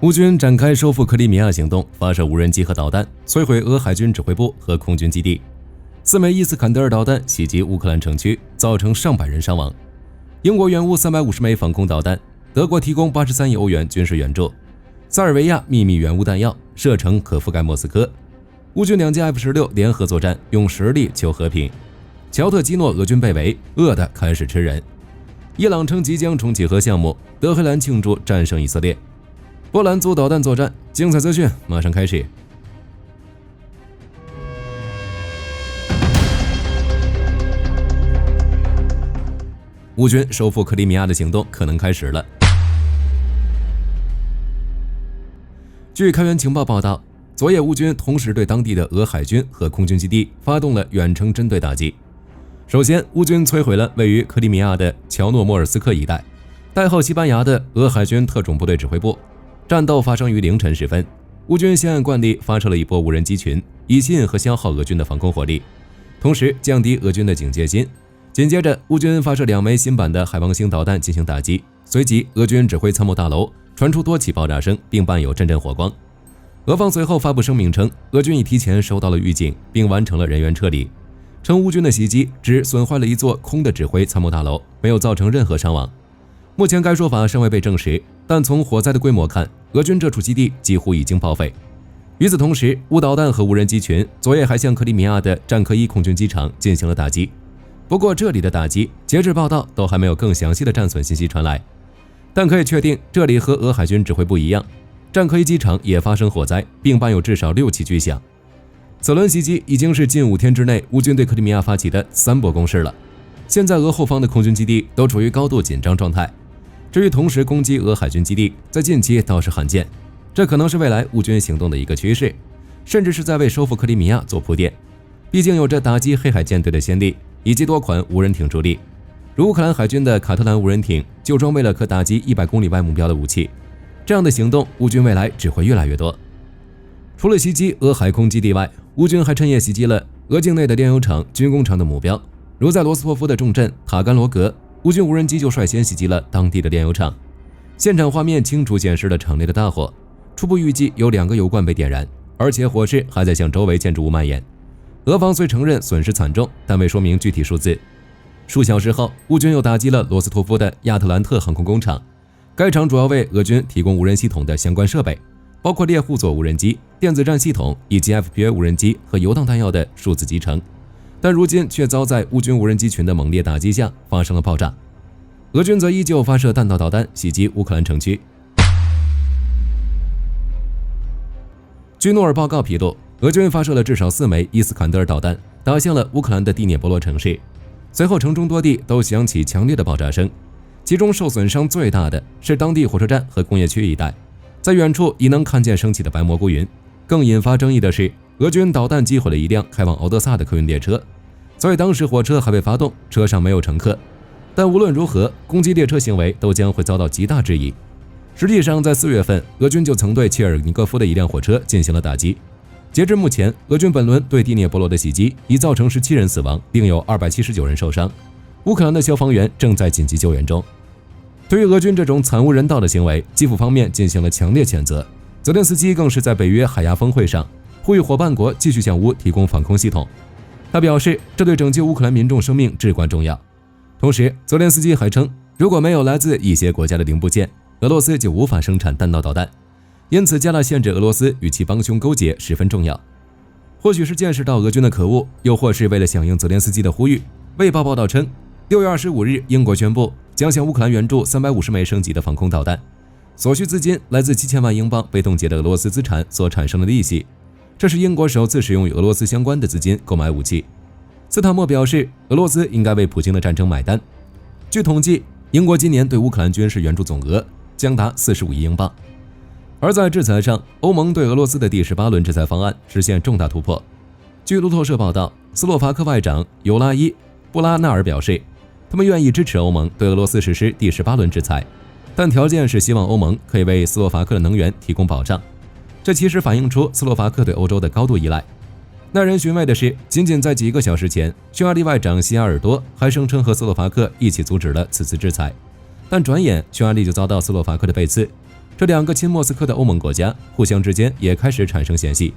乌军展开收复克里米亚行动，发射无人机和导弹，摧毁俄海军指挥部和空军基地。4枚伊斯坎德尔导弹袭击乌克兰城区，造成上百人伤亡。英国援乌350枚防空导弹，德国提供83亿欧元军事援助。塞尔维亚秘密援乌弹药，射程可覆盖莫斯科。乌军2架 F-16联合作战，用实力求和平。乔特基诺俄军被围，饿得开始吃人。伊朗称即将重启核项目，德黑兰庆祝战胜以色列。波兰组导弹作战，精彩资讯马上开始。乌军收复克里米亚的行动可能开始了。据开源情报报道，昨夜乌军同时对当地的俄海军和空军基地发动了远程针对打击。首先，乌军摧毁了位于克里米亚的乔诺莫尔斯克一带，代号西班牙的俄海军特种部队指挥部。战斗发生于凌晨时分，乌军先按惯例发射了一波无人机群，以吸引和消耗俄军的防空火力，同时降低俄军的警戒心。紧接着，乌军发射2枚新版的海王星导弹进行打击，随即俄军指挥参谋大楼传出多起爆炸声，并伴有阵阵火光。俄方随后发布声明称，俄军已提前收到了预警，并完成了人员撤离，称乌军的袭击只损坏了一座空的指挥参谋大楼，没有造成任何伤亡。目前该说法尚未被证实，但从火灾的规模看，俄军这处基地几乎已经报废。与此同时，乌导弹和无人机群昨夜还向克里米亚的战科1空军机场进行了打击。不过这里的打击截至报道都还没有更详细的战损信息传来，但可以确定这里和俄海军指挥部一样，战科1机场也发生火灾，并伴有至少6起巨响。此轮袭击已经是近5天之内乌军对克里米亚发起的3波攻势了。现在俄后方的空军基地都处于高度紧张状态，至于同时攻击俄海军基地，在近期倒是罕见，这可能是未来乌军行动的一个趋势，甚至是在为收复克里米亚做铺垫。毕竟有着打击黑海舰队的先例，以及多款无人艇助力，如乌克兰海军的卡特兰无人艇就装备了可打击100公里外目标的武器。这样的行动，乌军未来只会越来越多。除了袭击俄海空基地外，乌军还趁夜袭击了俄境内的炼油厂、军工厂的目标，如在罗斯托夫的重镇塔甘罗格，乌军无人机就率先袭击了当地的炼油厂。现场画面清楚显示了厂内的大火，初步预计有2个油罐被点燃，而且火势还在向周围建筑物蔓延。俄方虽承认损失惨重，但未说明具体数字。数小时后，乌军又打击了罗斯托夫的亚特兰特航空工厂，该厂主要为俄军提供无人系统的相关设备，包括猎户座无人机、电子战系统以及 FPV 无人机和游荡弹药的数字集成，但如今却遭在乌军无人机群的猛烈打击下发生了爆炸。俄军则依旧发射弹道导弹袭击乌克兰城区。据诺尔报告披露，俄军发射了至少4枚伊斯坎德尔导弹，打向了乌克兰的第聂伯罗城市。随后，城中多地都响起强烈的爆炸声，其中受损伤最大的是当地火车站和工业区一带，在远处已能看见升起的白蘑菇云。更引发争议的是，俄军导弹击毁了一辆开往敖德萨的客运列车，所以当时火车还未发动，车上没有乘客。但无论如何，攻击列车行为都将会遭到极大质疑。实际上，在4月份，俄军就曾对切尔尼戈夫的一辆火车进行了打击。截至目前，俄军本轮对第聂伯罗的袭击已造成17人死亡，并有279人受伤。乌克兰的消防员正在紧急救援中。对于俄军这种惨无人道的行为，基辅方面进行了强烈谴责。泽连斯基更是在北约海牙峰会上呼吁伙伴国继续向乌提供防空系统。他表示，这对拯救乌克兰民众生命至关重要。同时，泽连斯基还称，如果没有来自一些国家的零部件，俄罗斯就无法生产弹道导弹，因此加大限制俄罗斯与其帮凶勾结十分重要。或许是见识到俄军的可恶，又或是为了响应泽连斯基的呼吁，卫报报道称，6月25日，英国宣布将向乌克兰援助350枚升级的防空导弹，所需资金来自7000万英镑被冻结的俄罗斯资产所产生的利息。这是英国首次使用与俄罗斯相关的资金购买武器。斯塔默表示，俄罗斯应该为普京的战争买单。据统计，英国今年对乌克兰军事援助总额将达45亿英镑。而在制裁上，欧盟对俄罗斯的第18轮制裁方案实现重大突破。据路透社报道，斯洛伐克外长尤拉伊·布拉纳尔表示，他们愿意支持欧盟对俄罗斯实施第18轮制裁，但条件是希望欧盟可以为斯洛伐克的能源提供保障。这其实反映出斯洛伐克对欧洲的高度依赖。耐人寻味的是，仅仅在几个小时前，匈牙利外长西亚尔多还声称和斯洛伐克一起阻止了此次制裁，但转眼匈牙利就遭到斯洛伐克的背刺。这2个亲莫斯科的欧盟国家互相之间也开始产生嫌隙。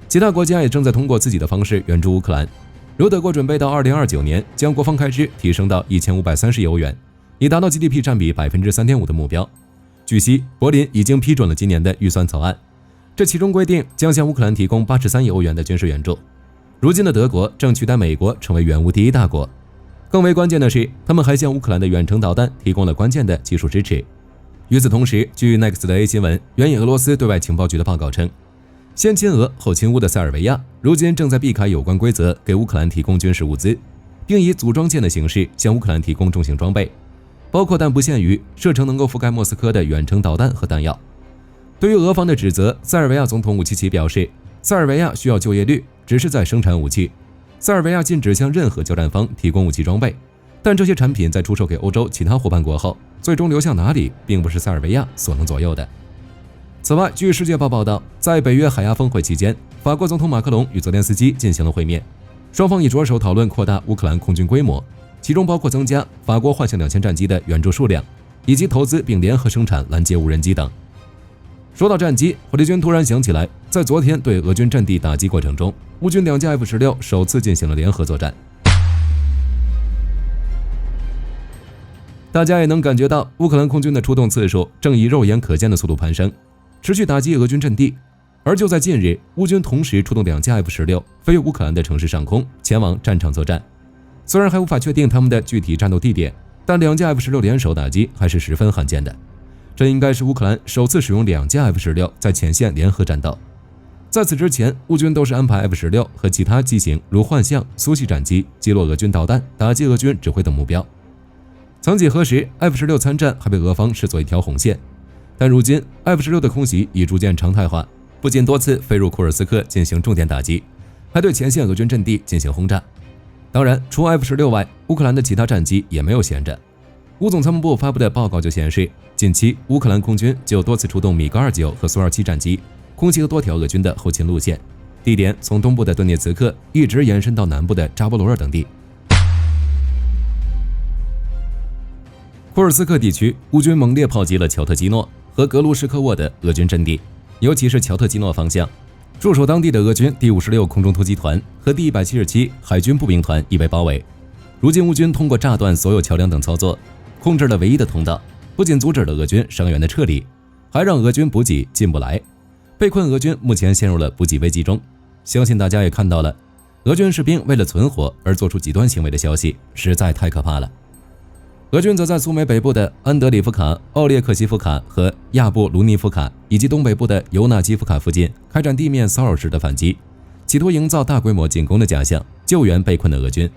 其他国家也正在通过自己的方式援助乌克兰，如德国准备到2029年将国防开支提升到1530亿欧元，以达到 GDP 占比 3.5% 的目标。据悉，柏林已经批准了今年的预算草案，这其中规定将向乌克兰提供83亿欧元的军事援助。如今的德国正取代美国成为援乌第1大国。更为关键的是，他们还向乌克兰的远程导弹提供了关键的技术支持。与此同时，据 Next 的 A 新闻援引俄罗斯对外情报局的报告称，先亲俄后亲乌的塞尔维亚如今正在避开有关规则，给乌克兰提供军事物资，并以组装舰的形式向乌克兰提供重型装备，包括但不限于射程能够覆盖莫斯科的远程导弹和弹药。对于俄方的指责，塞尔维亚总统武契奇表示，塞尔维亚需要就业率，只是在生产武器。塞尔维亚禁止向任何交战方提供武器装备，但这些产品在出售给欧洲其他伙伴国后，最终流向哪里，并不是塞尔维亚所能左右的。此外，据世界报报道，在北约海牙峰会期间，法国总统马克龙与泽连斯基进行了会面，双方已着手讨论扩大乌克兰空军规模，其中包括增加法国幻象2000战机的援助数量，以及投资并联合生产拦截无人机等。说到战机，火力军突然想起来，在昨天对俄军阵地打击过程中，乌军2架 F-16首次进行了联合作战。大家也能感觉到，乌克兰空军的出动次数正以肉眼可见的速度攀升，持续打击俄军阵地。而就在近日，乌军同时出动2架 F-16飞越乌克兰的城市上空，前往战场作战。虽然还无法确定他们的具体战斗地点，但2架 F-16联手打击还是十分罕见的。这应该是乌克兰首次使用2架 F-16在前线联合战斗。在此之前，乌军都是安排 F-16和其他机型如幻象、苏系战机击落俄军导弹，打击俄军指挥等目标。曾几何时 ，F-16参战还被俄方视作一条红线，但如今 F-16的空袭已逐渐常态化，不仅多次飞入库尔斯克进行重点打击，还对前线俄军阵地进行轰炸。当然，除 F-16外，乌克兰的其他战机也没有闲着。乌总参谋部发布的报告就显示，近期乌克兰空军就多次出动米格29和苏27战机，空袭了多条俄军的后勤路线，地点从东部的顿涅茨克一直延伸到南部的扎波罗热等地。库尔斯克地区，乌军猛烈炮击了乔特基诺和格卢什科沃的俄军阵地，尤其是乔特基诺方向，驻守当地的俄军第56空中突击团和第177海军步兵团已被包围。如今乌军通过炸断所有桥梁等操作，控制了唯一的通道，不仅阻止了俄军伤员的撤离，还让俄军补给进不来。被困俄军目前陷入了补给危机中。相信大家也看到了，俄军士兵为了存活而做出极端行为的消息，实在太可怕了。俄军则在苏梅北部的安德里夫卡、奥列克西夫卡和亚布卢尼夫卡，以及东北部的尤纳基夫卡附近开展地面骚扰式的反击，企图营造大规模进攻的假象，救援被困的俄军。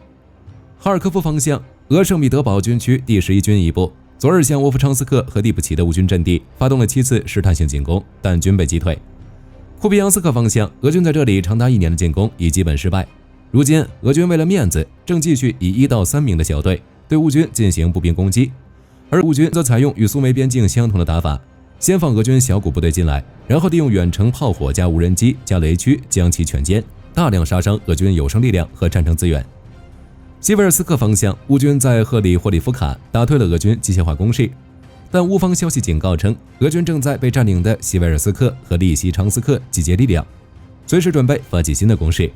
哈尔科夫方向，俄圣彼得堡军区第11军一部昨日向沃夫昌斯克和利普齐的乌军阵地发动了7次试探性进攻，但均被击退。库皮扬斯克方向，俄军在这里长达1年的进攻已基本失败。如今，俄军为了面子，正继续以1到3名的小队对乌军进行步兵攻击，而乌军则采用与苏梅边境相同的打法，先放俄军小股部队进来，然后利用远程炮火加无人机加雷区将其全歼，大量杀伤俄军有生力量和战争资源。西维尔斯克方向，乌军在赫里霍里夫卡打退了俄军机械化攻势，但乌方消息警告称，俄军正在被占领的西维尔斯克和利西昌斯克集结力量，随时准备发起新的攻势。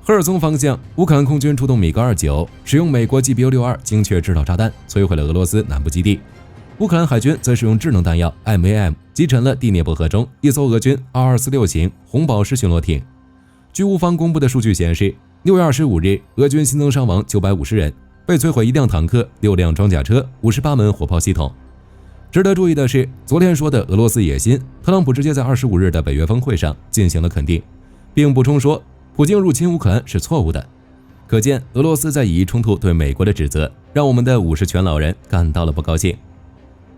赫尔松方向，乌克兰空军出动米格29，使用美国 GBU-62 精确制导炸弹摧毁了俄罗斯南部基地。乌克兰海军则使用智能弹药 MAM 击沉了第聂伯河中一艘俄军2246型红宝石巡逻艇。据乌方公布的数据显示，6月25日，俄军新增伤亡950人，被摧毁1辆坦克、6辆装甲车、58门火炮系统。值得注意的是，昨天说的俄罗斯野心，特朗普直接在25日的北约峰会上进行了肯定，并补充说，普京入侵乌克兰是错误的。可见，俄罗斯在以伊冲突对美国的指责，让我们的50全老人感到了不高兴。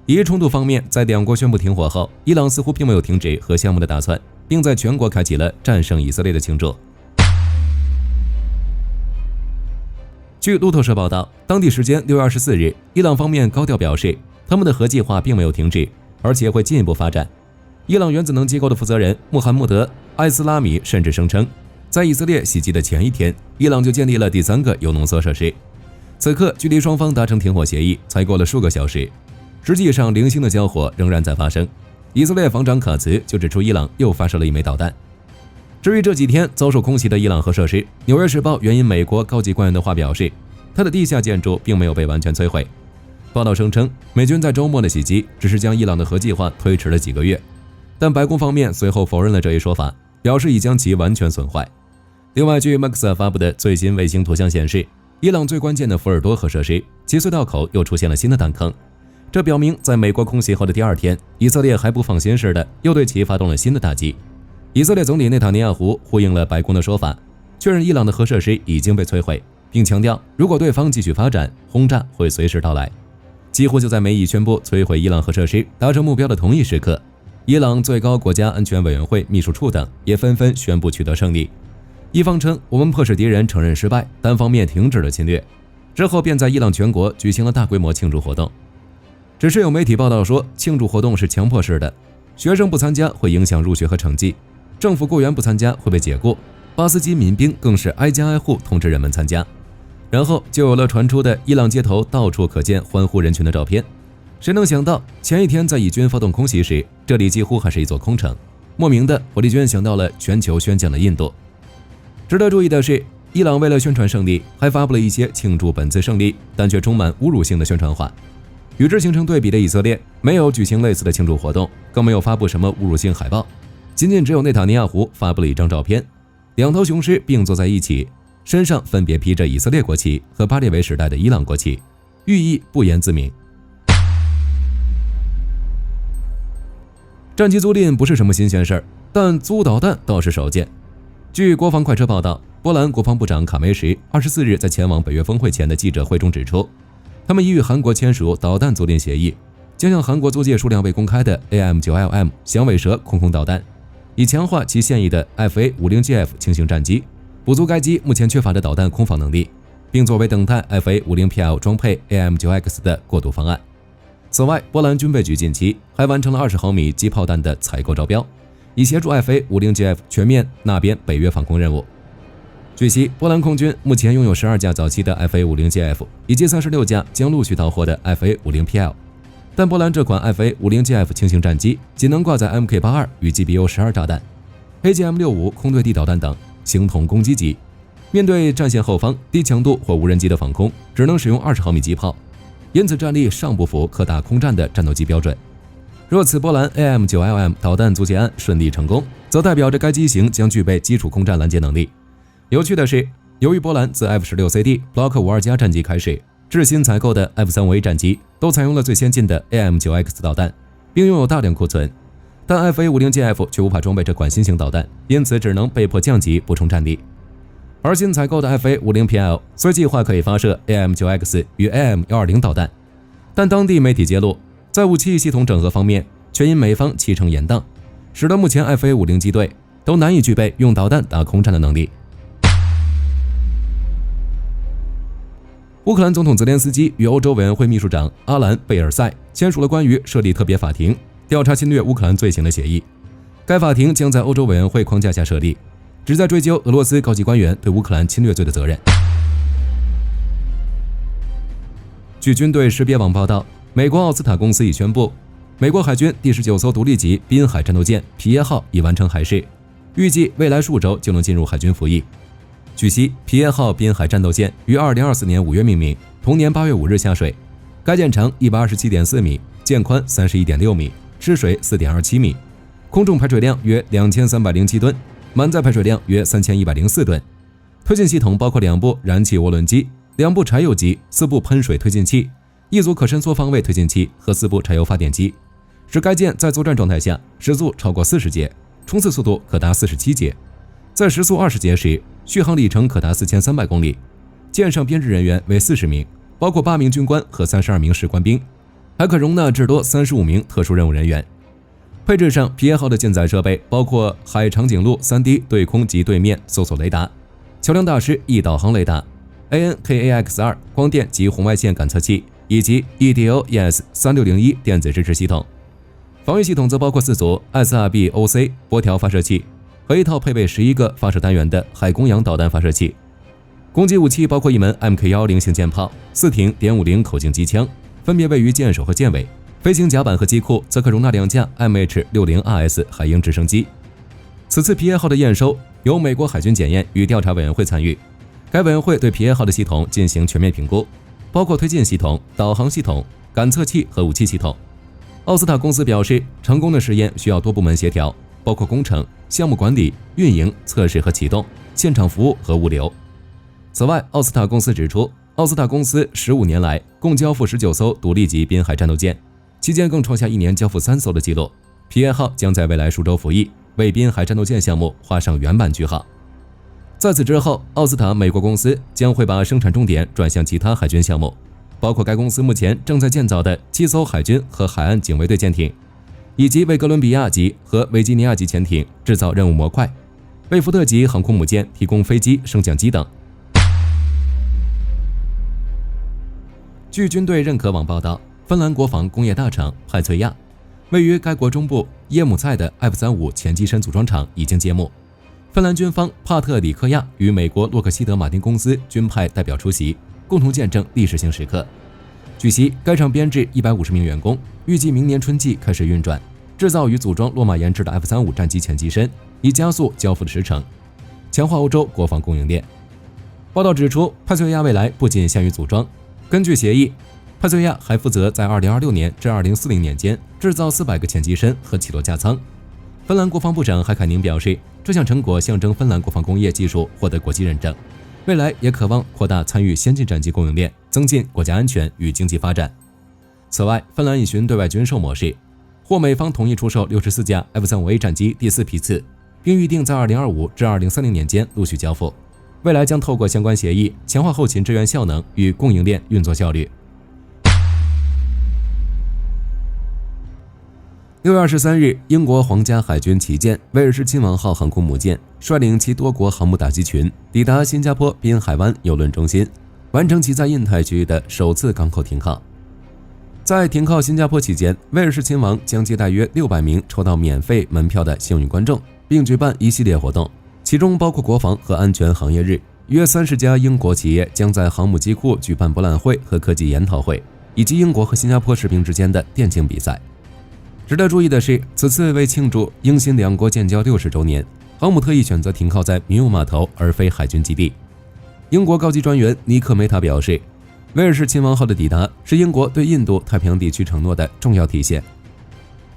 以伊冲突方面，在两国宣布停火后，伊朗似乎并没有停止核项目的打算，并在全国开启了战胜以色列的庆祝。据路透社报道，当地时间6月24日，伊朗方面高调表示，他们的核计划并没有停止，而且会进一步发展。伊朗原子能机构的负责人穆罕默德·艾斯拉米甚至声称，在以色列袭击的前一天，伊朗就建立了第3个铀浓缩设施。此刻，距离双方达成停火协议才过了数个小时。实际上，零星的交火仍然在发生。以色列防长卡茨就指出，伊朗又发射了一枚导弹。至于这几天遭受空袭的伊朗核设施，《纽约时报》援引美国高级官员的话表示，它的地下建筑并没有被完全摧毁。报道声称，美军在周末的袭击只是将伊朗的核计划推迟了几个月，但白宫方面随后否认了这一说法，表示已将其完全损坏。另外，据 Maxa 发布的最新卫星图像显示，伊朗最关键的福尔多核设施其隧道口又出现了新的弹坑，这表明在美国空袭后的第二天，以色列还不放心似的，又对其发动了新的打击。以色列总理内塔尼亚胡呼应了白宫的说法，确认伊朗的核设施已经被摧毁，并强调如果对方继续发展，轰炸会随时到来。几乎就在美以宣布摧毁伊朗核设施达成目标的同一时刻，伊朗最高国家安全委员会秘书处等也纷纷宣布取得胜利。一方称我们迫使敌人承认失败，单方面停止了侵略，之后便在伊朗全国举行了大规模庆祝活动。只是有媒体报道说，庆祝活动是强迫式的，学生不参加会影响入学和成绩，政府雇员不参加会被解雇，巴斯基民兵更是挨家挨户通知人们参加。然后就有了传出的伊朗街头到处可见欢呼人群的照片。谁能想到前一天在以军发动空袭时，这里几乎还是一座空城，莫名的火力军想到了全球宣讲了印度。值得注意的是，伊朗为了宣传胜利，还发布了一些庆祝本次胜利但却充满侮辱性的宣传话。与之形成对比的以色列，没有举行类似的庆祝活动，更没有发布什么侮辱性海报，仅仅只有内塔尼亚胡发布了一张照片，两头雄狮并坐在一起，身上分别披着以色列国旗和巴列维时代的伊朗国旗，寓意不言自明。战机租赁不是什么新鲜事儿，但租导弹倒是少见。据国防快车报道，波兰国防部长卡梅什24日在前往北约峰会前的记者会中指出，他们已与韩国签署导弹租赁协议，将向韩国租借数量未公开的 AM9LM 响尾蛇空导弹，以强化其现役的 FA-50GF 轻型战机，补足该机目前缺乏的导弹空防能力，并作为等待 FA-50PL 装配 AM9X 的过渡方案。此外，波兰军备局近期还完成了20毫米机炮弹的采购招标，以协助 FA-50GF 全面纳编北约防空任务。据悉，波兰空军目前拥有12架早期的 FA-50GF 以及36架将陆续到货的 FA-50PL， 但波兰这款 FA-50GF 轻型战机仅能挂载 Mk82 与 GBU-12 炸弹、AGM-65 空对地导弹等形同攻击机，面对战线后方低强度或无人机的防空，只能使用20毫米机炮，因此战力尚不符可打空战的战斗机标准。若此波兰 AM9LM 导弹租借案顺利成功，则代表着该机型将具备基础空战拦截能力。有趣的是，由于波兰自 F-16CD Block 52战机开始，至新采购的 F-35A 战机都采用了最先进的 AM9X 导弹，并拥有大量库存，但 FA-50GF 却无法装备这款新型导弹，因此只能被迫降级补充战力。而新采购的 FA-50PL 虽计划可以发射 AM9X 与 AM120 导弹，但当地媒体揭露，在武器系统整合方面却因美方骑乘严当，使得目前 FA-50机队都难以具备用导弹打空战的能力。乌克兰总统泽连斯基与欧洲委员会秘书长阿兰·贝尔塞签署了关于设立特别法庭调查侵略乌克兰罪行的协议。该法庭将在欧洲委员会框架下设立，旨在追究俄罗斯高级官员对乌克兰侵略罪的责任。据军队识别网报道，美国奥斯塔公司已宣布，美国海军第19艘独立级滨海战斗舰皮耶号已完成海试，预计未来数周就能进入海军服役。据悉，皮耶号滨海战斗舰于2024年5月命名，同年8月5日下水。该舰长 127.4 米，舰宽 31.6 米，吃水 4.27 米，空重排水量约2307吨，满载排水量约3104吨。推进系统包括2部燃气涡轮机、2部柴油机、4部喷水推进器、1组可伸缩方位推进器和4部柴油发电机，使该舰在作战状态下时速超过40节，冲刺速度可达47节。在时速20节时，续航里程可达4300公里。舰上编制人员为40名，包括8名军官和32名士官兵，还可容纳至多35名特殊任务人员。配置上，皮耶号的舰载设备包括海长颈鹿 3D 对空及对面搜索雷达、桥梁大师 E 导航雷达、ANKAX2 光电及红外线感测器以及 EDO-ES3601 电子支持系统。防御系统则包括4组 SRB-OC 波条发射器和一套配备11个发射单元的海公羊导弹发射器。攻击武器包括一门 Mk10型舰炮、4挺.50口径机枪，分别位于舰首和舰尾，飞行甲板和机库则可容纳2架 MH-60RS 海鹰直升机。此次皮耶号的验收由美国海军检验与调查委员会参与，该委员会对皮耶号的系统进行全面评估，包括推进系统、导航系统、感测器和武器系统。奥斯塔公司表示，成功的实验需要多部门协调，包括工程、项目管理、运营、测试和启动、现场服务和物流。此外，奥斯塔公司指出，奥斯塔公司15年来共交付19艘独立级滨海战斗舰，期间更创下1年交付3艘的纪录。皮耶号将在未来数周服役，为滨海战斗舰项目画上圆满句号。在此之后，奥斯塔美国公司将会把生产重点转向其他海军项目，包括该公司目前正在建造的7艘海军和海岸警卫队舰艇，以及为哥伦比亚级和维吉尼亚级潜艇制造任务模块，为福特级航空母舰提供飞机、升降机等。据军队认可网报道，芬兰国防工业大厂派翠亚位于该国中部耶姆塞的 F-35前机身组装厂已经揭幕。芬兰军方帕特里克亚与美国洛克希德马丁公司均派代表出席，共同见证历史性时刻。据悉，该厂编制150名员工，预计明年春季开始运转，制造与组装洛马研制的 F-35战机前机身，以加速交付的时程，强化欧洲国防供应链。报道指出，派翠亚未来不仅限于组装，根据协议，派翠亚还负责在2026年至2040年间制造400个前机身和起落架舱。芬兰国防部长海凯宁表示，这项成果象征芬兰国防工业技术获得国际认证，未来也渴望扩大参与先进战机供应链，增进国家安全与经济发展。此外，芬兰已循对外军售模式，获美方同意出售64架 F-35A 战机第4批次，并预定在2025至2030年间陆续交付。未来将透过相关协议强化后勤支援效能与供应链运作效率。6月23日，英国皇家海军旗舰威尔士亲王号航空母舰率领其多国航母打击群抵达新加坡滨海湾邮轮中心，完成其在印太区域的首次港口停靠。在停靠新加坡期间，威尔士亲王将接待约600名抽到免费门票的幸运观众，并举办一系列活动，其中包括国防和安全行业日。约30家英国企业将在航母机库举办博览会和科技研讨会，以及英国和新加坡士兵之间的电竞比赛。值得注意的是，此次为庆祝英新两国建交60周年，航母特意选择停靠在民用码头而非海军基地。英国高级专员尼克梅塔表示，威尔士亲王号的抵达是英国对印度太平洋地区承诺的重要体现。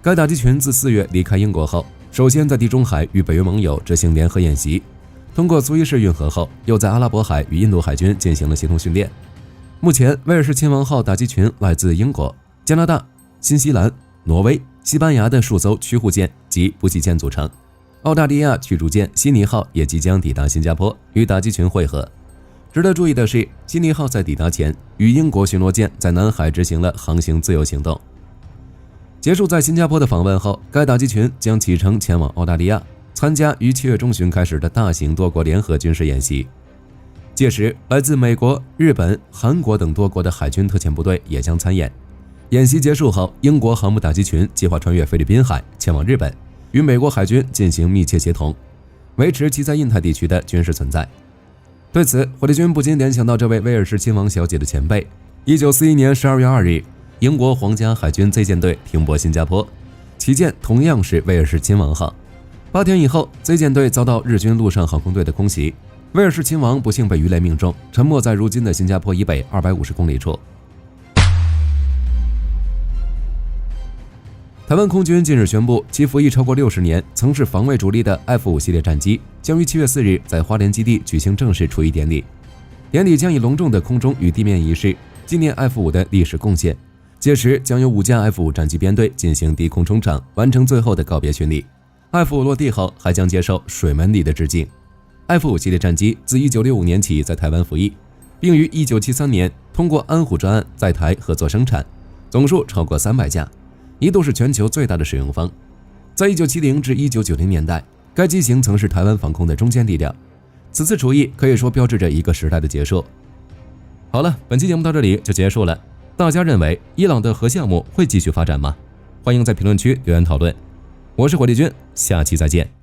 该打击群自4月离开英国后，首先在地中海与北约盟友执行联合演习，通过苏伊士运河后，又在阿拉伯海与印度海军进行了协同训练。目前，威尔士亲王号打击群来自英国、加拿大、新西兰、挪威、西班牙的数艘驱护舰及补给舰组成。澳大利亚驱逐舰悉尼号也即将抵达新加坡，与打击群会合。值得注意的是，悉尼号在抵达前与英国巡逻舰在南海执行了航行自由行动。结束在新加坡的访问后，该打击群将启程前往澳大利亚，参加于7月中旬开始的大型多国联合军事演习。届时，来自美国、日本、韩国等多国的海军特遣部队也将参演。演习结束后，英国航母打击群计划穿越菲律宾海前往日本，与美国海军进行密切协同，维持其在印太地区的军事存在。对此，火力军不禁联想到这位威尔士亲王小姐的前辈。1941年12月2日，英国皇家海军 Z 舰队停泊新加坡，旗舰同样是威尔士亲王号。8天以后 ，Z 舰队遭到日军陆上航空队的空袭，威尔士亲王不幸被鱼雷命中，沉没在如今的新加坡以北250公里处。台湾空军近日宣布，其服役超过60年、曾是防卫主力的 F-5系列战机将于7月4日在花莲基地举行正式除役典礼。典礼将以隆重的空中与地面仪式纪念 F-5的历史贡献，届时将有5架 F-5战机编队进行低空冲场，完成最后的告别巡礼。F-5落地后还将接受水门礼的致敬。F-5系列战机自1965年起在台湾服役，并于1973年通过安虎专案在台合作生产，总数超过300架。一度是全球最大的使用方。在1970至1990年代，该机型曾是台湾防空的中坚力量。此次除役可以说标志着一个时代的结束。好了，本期节目到这里就结束了。大家认为伊朗的核项目会继续发展吗？欢迎在评论区留言讨论。我是火力军，下期再见。